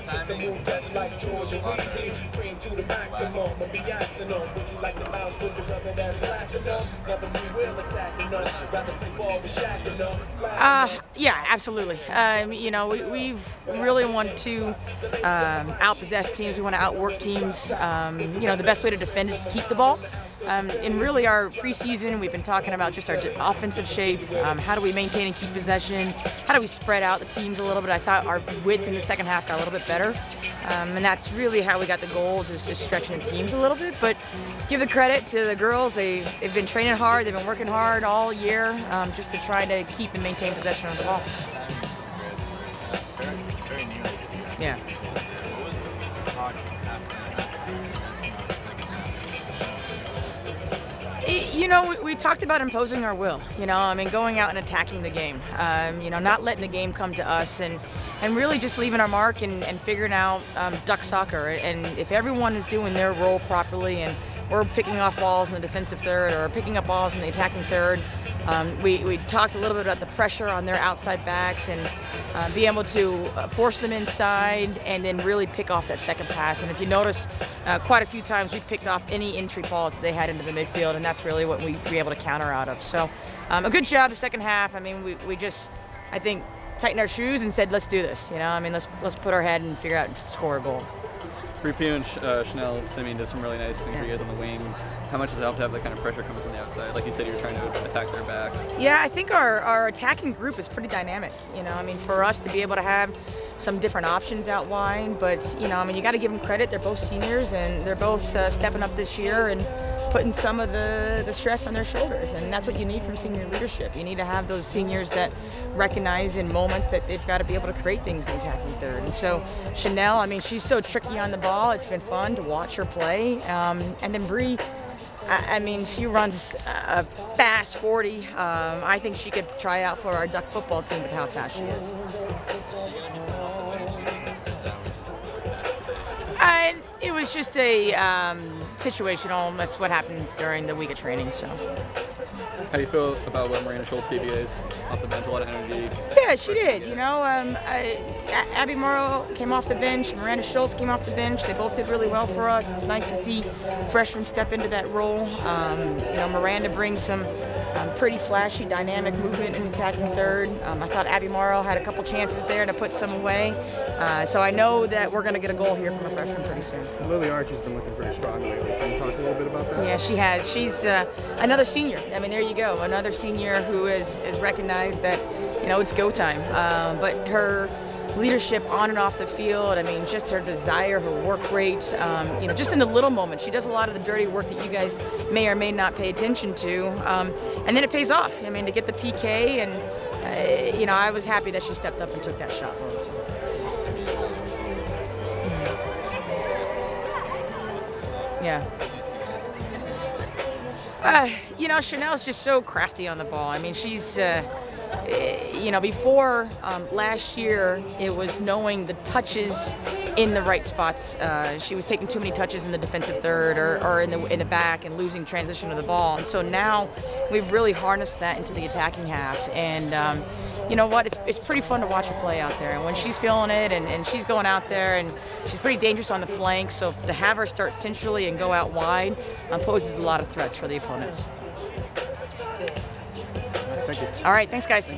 timing and possession, Georgia Wheezy, cream to the maximum, but be actional. Would you like to bounce with your brother that's platinum? Never be will attacking us, rather play ball with Shaq enough. Yeah, absolutely. We've really want to outpossess teams. We want to outwork teams. The best way to defend is to keep the ball. In really our preseason, we've been talking about just our offensive shape. How do we maintain and keep possession? How do we spread out the teams a little bit? I thought our width in the second half got a little bit better. And that's really how we got the goals, is just stretching the teams a little bit. But give the credit to the girls. They've been training hard. They've been working hard all year just to try to keep and maintain possession of the ball. Very new to you guys. Yeah. What was the talk after you guys came out of the second half? We talked about imposing our will, going out and attacking the game, not letting the game come to us and really just leaving our mark and figuring out duck soccer. And if everyone is doing their role properly and we're picking off balls in the defensive third or picking up balls in the attacking third, we talked a little bit about the pressure on their outside backs and be able to force them inside and then really pick off that second pass. And if you notice, quite a few times we picked off any entry balls that they had into the midfield, and that's really what we were able to counter out of. So a good job the second half. I mean, we just, I think, tightened our shoes and said, let's do this. Let's put our head and figure out and score a goal. Rupio and Chanel Simeon did some really nice things for you guys on the wing. How much does it help to have that kind of pressure coming from the outside? Like you said, you were trying to attack their backs. Yeah, I think our attacking group is pretty dynamic. For us to be able to have some different options out wide, but you got to give them credit. They're both seniors and they're both stepping up this year and putting some of the stress on their shoulders, and that's what you need from senior leadership. You need to have those seniors that recognize in moments that they've got to be able to create things in the attacking third. And so Chanel, she's so tricky on the ball. It's been fun to watch her play. And then Bree, she runs a fast 40. I think she could try out for our duck football team with how fast she is. Is she going to be coming off the bench, you think, or is that was just what And it was just a situational. That's what happened during the week of training. So. How do you feel about what Miranda Schultz gave you guys off the bench? A lot of energy. Yeah, she did. Abby Morrow came off the bench. Miranda Schultz came off the bench. They both did really well for us. It's nice to see freshmen step into that role. Miranda brings some pretty flashy, dynamic movement in the attacking third. I thought Abby Morrow had a couple chances there to put some away. So I know that we're going to get a goal here from a freshman pretty soon. Lily Archer's been looking pretty strong lately. Can you talk a little bit about that? Yeah, she has. She's another senior. There you go. Another senior who is recognized that, it's go time. But her leadership on and off the field, just her desire, her work rate, just in the little moments. She does a lot of the dirty work that you guys may or may not pay attention to. And then it pays off. To get the PK, and, I was happy that she stepped up and took that shot for us. Yeah. Chanel's just so crafty on the ball. She's, before last year, it was knowing the touches in the right spots. She was taking too many touches in the defensive third or in the back and losing transition of the ball. And so now we've really harnessed that into the attacking half. And you know what? It's pretty fun to watch her play out there. And when she's feeling it and she's going out there and she's pretty dangerous on the flanks, so to have her start centrally and go out wide poses a lot of threats for the opponents. Thank you. All right, thanks, guys.